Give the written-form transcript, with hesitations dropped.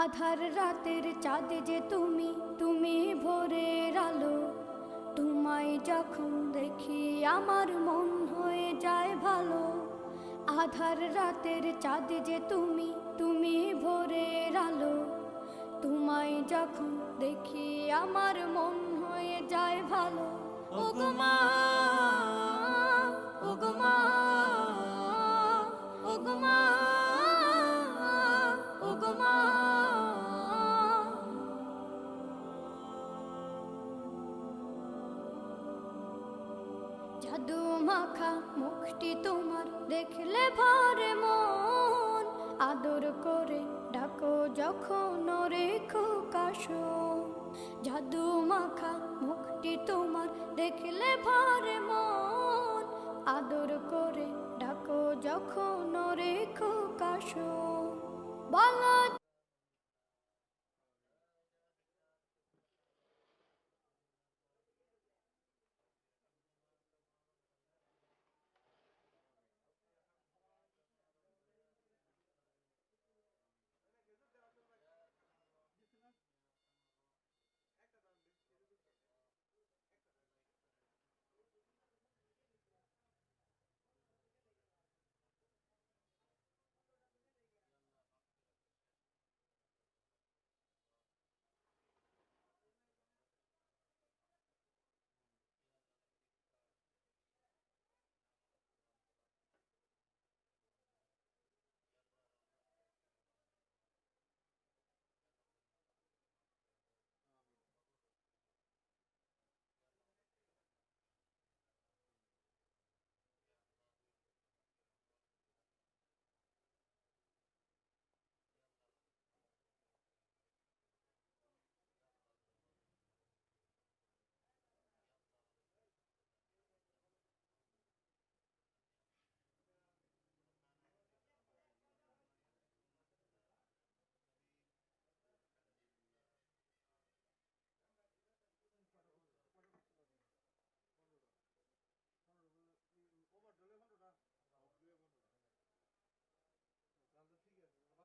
আধার রাতের চাঁদ যে তুমি, তুমি ভোরের আলো। তোমায় যখন দেখি আমার মন হয়ে যায় ভালো। আধার রাতের চাঁদ যে তুমি, তুমি ভোরের আলো। তোমায় যখন দেখি আমার মন হয়ে যায় ভালো। ওগো মা, ওগো মা, ওগো মা, ওগো মা। জাদু মাখা মুখটি তোমার দেখলে ভরে মন। আদর করে ডাকো যখন রেখো কাশো। জাদু মাখা মুখটি তোমার দেখলে ভরে মন। আদর করে ডাকো যখন রেখো কাশো। বলো